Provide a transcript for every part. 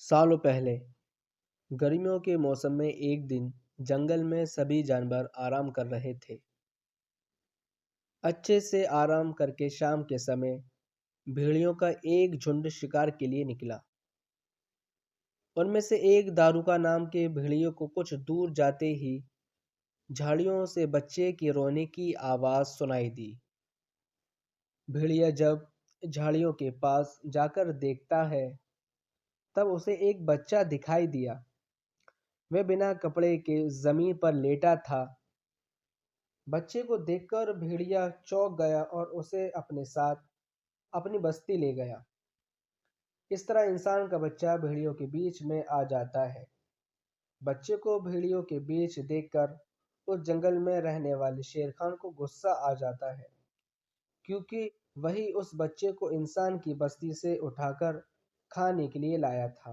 सालों पहले गर्मियों के मौसम में एक दिन जंगल में सभी जानवर आराम कर रहे थे। अच्छे से आराम करके शाम के समय भेड़ियों का एक झुंड शिकार के लिए निकला। उनमें से एक दारुका नाम के भेड़िए को कुछ दूर जाते ही झाड़ियों से बच्चे की रोने की आवाज सुनाई दी। भेड़िया जब झाड़ियों के पास जाकर देखता है तब उसे एक बच्चा दिखाई दिया। वह बिना कपड़े के जमीन पर लेटा था। बच्चे को देखकर भेड़िया चौंक गया और उसे अपने साथ अपनी बस्ती ले गया। इस तरह इंसान का बच्चा भेड़ियों के बीच में आ जाता है। बच्चे को भेड़ियों के बीच देखकर उस जंगल में रहने वाले शेर खान को गुस्सा आ जाता है, क्योंकि वही उस बच्चे को इंसान की बस्ती से उठाकर खाने के लिए लाया था।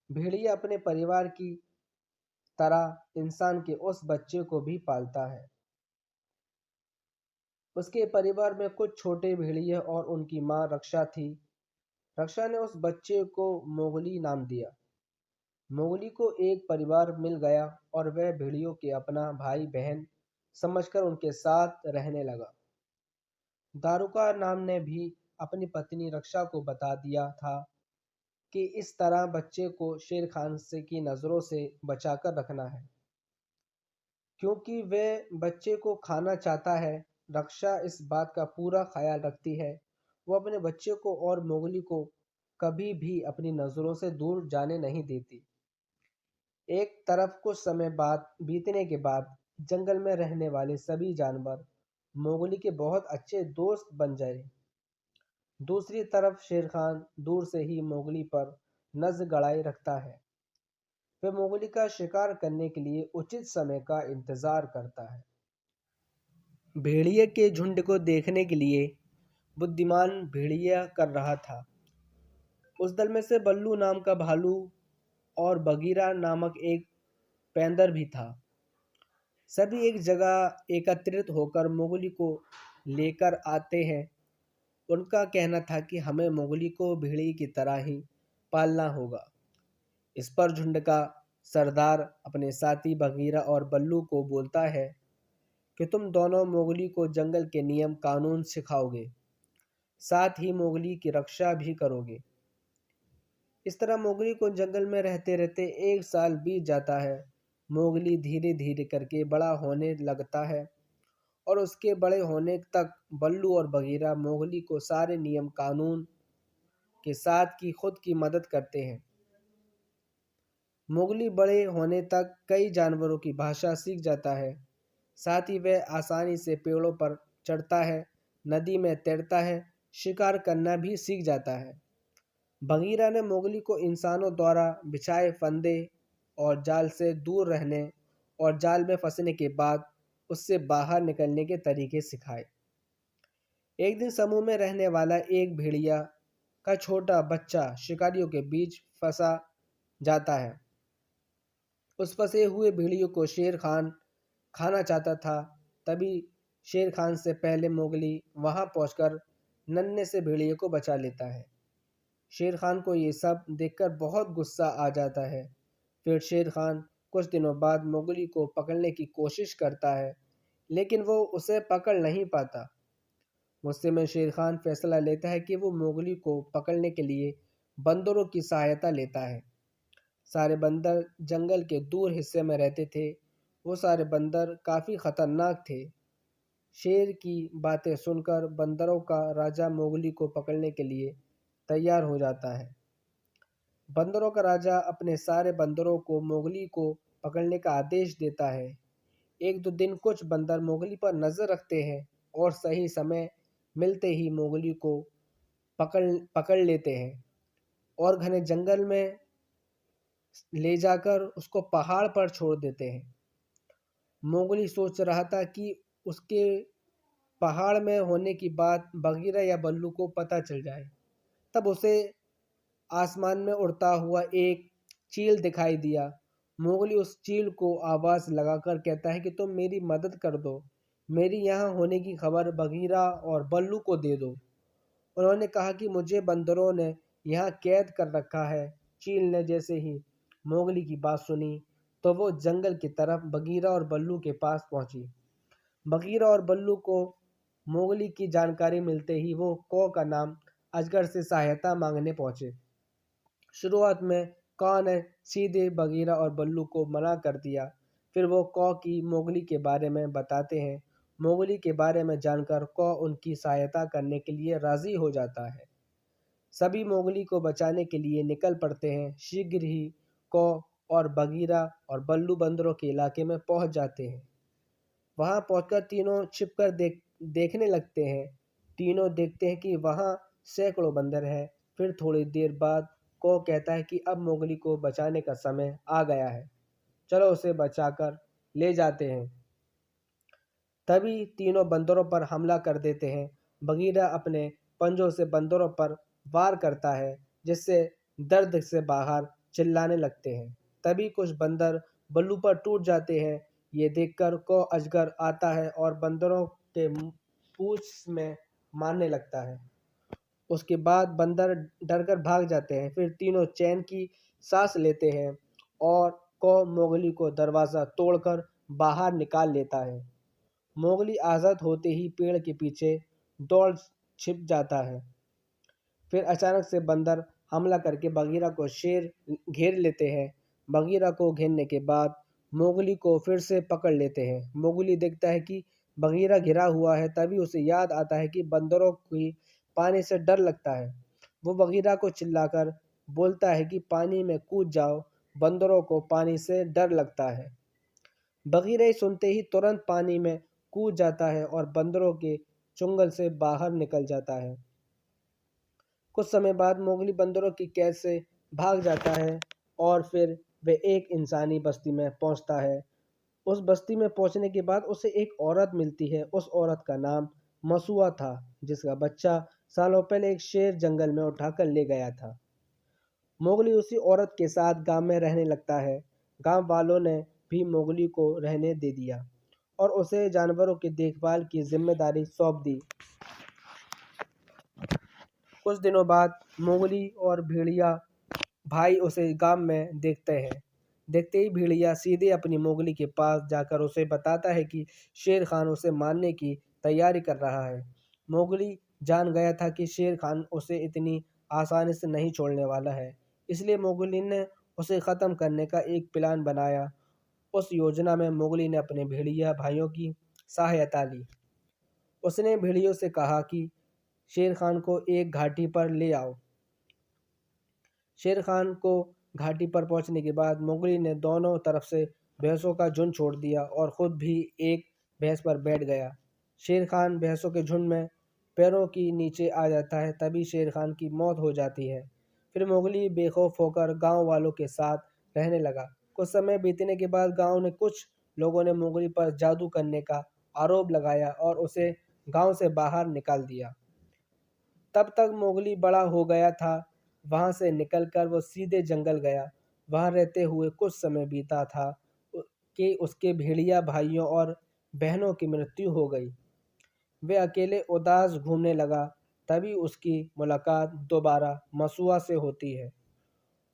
भेड़िया अपने परिवार की तरह इंसान के उस बच्चे को भी पालता है। उसके परिवार में कुछ छोटे भेड़िए और उनकी माँ रक्षा थी। रक्षा ने उस बच्चे को मोगली नाम दिया। मोगली को एक परिवार मिल गया और वह भेड़ियों के अपना भाई बहन समझकर उनके साथ रहने लगा। दारुका नाम ने भी अपनी पत्नी रक्षा को बता दिया था कि इस तरह बच्चे को शेर खान से की नज़रों से बचाकर रखना है, क्योंकि वह बच्चे को खाना चाहता है। रक्षा इस बात का पूरा ख्याल रखती है। वो अपने बच्चे को और मोगली को कभी भी अपनी नज़रों से दूर जाने नहीं देती। एक तरफ कुछ समय बाद बीतने के बाद जंगल में रहने वाले सभी जानवर मोगली के बहुत अच्छे दोस्त बन जाए। दूसरी तरफ शेर खान दूर से ही मोगली पर नज़र गड़ाए रखता है। वह मोगली का शिकार करने के लिए उचित समय का इंतजार करता है। भेड़िए के झुंड को देखने के लिए बुद्धिमान भेड़िया कर रहा था। उस दल में से बल्लू नाम का भालू और बगीरा नामक एक पैंदर भी था। सभी एक जगह एकत्रित होकर मोगली को लेकर आते हैं। उनका कहना था कि हमें मोगली को भेड़िए की तरह ही पालना होगा। इस पर झुंड का सरदार अपने साथी बगीरा और बल्लू को बोलता है कि तुम दोनों मोगली को जंगल के नियम कानून सिखाओगे, साथ ही मोगली की रक्षा भी करोगे। इस तरह मोगली को जंगल में रहते रहते एक साल बीत जाता है। मोगली धीरे धीरे करके बड़ा होने लगता है और उसके बड़े होने तक बल्लू और बगीरा मोगली को सारे नियम कानून के साथ की खुद की मदद करते हैं। मोगली बड़े होने तक कई जानवरों की भाषा सीख जाता है। साथ ही वह आसानी से पेड़ों पर चढ़ता है, नदी में तैरता है, शिकार करना भी सीख जाता है। बगीरा ने मोगली को इंसानों द्वारा बिछाए फंदे और जाल से दूर रहने और जाल में फंसने के बाद उससे बाहर निकलने के तरीके सिखाए। एक दिन समूह में रहने वाला एक भेड़िया का छोटा बच्चा शिकारियों के बीच फंसा जाता है। उस फंसे हुए भेड़ियों को शेर खान खाना चाहता था। तभी शेर खान से पहले मोगली वहां पहुंचकर नन्हे से भेड़िए को बचा लेता है। शेर खान को ये सब देखकर बहुत गुस्सा आ जाता है। फिर शेर खान कुछ दिनों बाद मोगली को पकड़ने की कोशिश करता है, लेकिन वो उसे पकड़ नहीं पाता। गुस्से में शेर खान फैसला लेता है कि वो मोगली को पकड़ने के लिए बंदरों की सहायता लेता है। सारे बंदर जंगल के दूर हिस्से में रहते थे। वो सारे बंदर काफ़ी खतरनाक थे। शेर की बातें सुनकर बंदरों का राजा मोगली को पकड़ने के लिए तैयार हो जाता है। बंदरों का राजा अपने सारे बंदरों को मोगली को पकड़ने का आदेश देता है। एक दो दिन कुछ बंदर मोगली पर नज़र रखते हैं और सही समय मिलते ही मोगली को पकड़ पकड़ लेते हैं और घने जंगल में ले जाकर उसको पहाड़ पर छोड़ देते हैं। मोगली सोच रहा था कि उसके पहाड़ में होने की बात बगीरा या बल्लू को पता चल जाए। तब उसे आसमान में उड़ता हुआ एक चील दिखाई दिया। मोगली उस चील को आवाज़ लगाकर कहता है कि तुम मेरी मदद कर दो, मेरी यहाँ होने की खबर बगीरा और बल्लू को दे दो। उन्होंने कहा कि मुझे बंदरों ने यहाँ कैद कर रखा है चील ने जैसे ही मोगली की बात सुनी तो वो जंगल की तरफ बगीरा और बल्लू के पास पहुंची। बगीरा और बल्लू को मोगली की जानकारी मिलते ही वो कौ का नाम अजगर से सहायता मांगने पहुंचे। शुरुआत में कौ ने सीधे बगीरा और बल्लू को मना कर दिया। फिर वो कौ की मोगली के बारे में बताते हैं। मोगली के बारे में जानकर कौ उनकी सहायता करने के लिए राजी हो जाता है। सभी मोगली को बचाने के लिए निकल पड़ते हैं। शीघ्र ही कौ और बगीरा और बल्लू बंदरों के इलाके में पहुंच जाते हैं। वहां पहुंचकर तीनों छिपकर देखने लगते हैं। तीनों देखते हैं कि वहां सैकड़ों बंदर हैं। फिर थोड़ी देर बाद कौ कहता है कि अब मोगली को बचाने का समय आ गया है, चलो उसे बचाकर ले जाते हैं। तभी तीनों बंदरों पर हमला कर देते हैं। बगीरा अपने पंजों से बंदरों पर वार करता है, जिससे दर्द से बाहर चिल्लाने लगते हैं। तभी कुछ बंदर बल्लू पर टूट जाते हैं। ये देखकर कौ अजगर आता है और बंदरों के पूंछ में मारने लगता है। उसके बाद बंदर डरकर भाग जाते हैं। फिर तीनों चैन की सांस लेते हैं और कौ मोगली को दरवाज़ा तोड़कर बाहर निकाल लेता है। मोगली आज़ाद होते ही पेड़ के पीछे दौड़ छिप जाता है। फिर अचानक से बंदर हमला करके बगीरा को शेर घेर लेते हैं। बगीरा को घेरने के बाद मोगली को फिर से पकड़ लेते हैं। मोगली देखता है कि बगीरा घिरा हुआ है। तभी उसे याद आता है कि बंदरों की पानी से डर लगता है। वो बगीरा को चिल्लाकर बोलता है कि पानी में कूद जाओ, बंदरों को पानी से डर लगता है। बगीरा सुनते ही तुरंत पानी में कूद जाता है और बंदरों के चुंगल से बाहर निकल जाता है। कुछ समय बाद मोगली बंदरों की कैद से भाग जाता है और फिर वह एक इंसानी बस्ती में पहुंचता है। उस बस्ती में पहुंचने के बाद उसे एक औरत मिलती है। उस औरत का नाम मसुआ था, जिसका बच्चा सालों पहले एक शेर जंगल में उठाकर ले गया था। मोगली उसी औरत के साथ गांव में रहने लगता है। गांव वालों ने भी मोगली को रहने दे दिया और उसे जानवरों की देखभाल की जिम्मेदारी सौंप दी। कुछ दिनों बाद मोगली और भेड़िया भाई उसे गांव में देखते हैं। देखते ही भेड़िया सीधे अपनी मोगली के पास जाकर उसे बताता है कि शेर खान उसे मारने की तैयारी कर रहा है। मोगली जान गया था कि शेर खान उसे इतनी आसानी से नहीं छोड़ने वाला है, इसलिए मोगली ने उसे ख़त्म करने का एक प्लान बनाया। उस योजना में मोगली ने अपने भेड़िया भाइयों की सहायता ली। उसने भेड़ियों से कहा कि शेर खान को एक घाटी पर ले आओ। शेर खान को घाटी पर पहुंचने के बाद मोगली ने दोनों तरफ से भैंसों का झुंड छोड़ दिया और खुद भी एक भैंस पर बैठ गया। शेर खान भैंसों के झुंड में पैरों की नीचे आ जाता है। तभी शेर खान की मौत हो जाती है। फिर मोगली बेखौफ होकर गांव वालों के साथ रहने लगा। कुछ समय बीतने के बाद गांव ने कुछ लोगों ने मोगली पर जादू करने का आरोप लगाया और उसे गांव से बाहर निकाल दिया। तब तक मोगली बड़ा हो गया था। वहां से निकलकर वो सीधे जंगल गया। वहां रहते हुए कुछ समय बीता था कि उसके भेड़िया भाइयों और बहनों की मृत्यु हो गई। वे अकेले उदास घूमने लगा। तभी उसकी मुलाकात दोबारा मसुआ से होती है।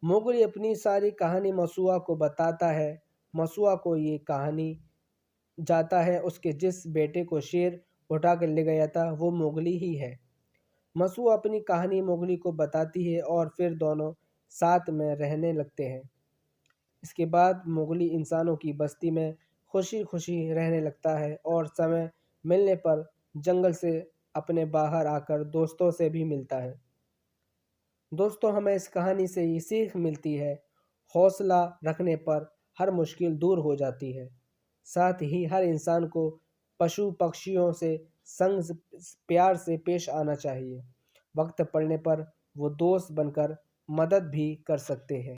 मोगली अपनी सारी कहानी मसुआ को बताता है। मसुआ को ये कहानी जाता है उसके जिस बेटे को शेर उठा कर ले गया था वो मोगली ही है। मसुआ अपनी कहानी मोगली को बताती है और फिर दोनों साथ में रहने लगते हैं। इसके बाद मोगली इंसानों की बस्ती में खुशी खुशी रहने लगता है और समय मिलने पर जंगल से अपने बाहर आकर दोस्तों से भी मिलता है। दोस्तों, हमें इस कहानी से ये सीख मिलती है, हौसला रखने पर हर मुश्किल दूर हो जाती है। साथ ही हर इंसान को पशु पक्षियों से संग प्यार से पेश आना चाहिए। वक्त पड़ने पर वो दोस्त बनकर मदद भी कर सकते हैं।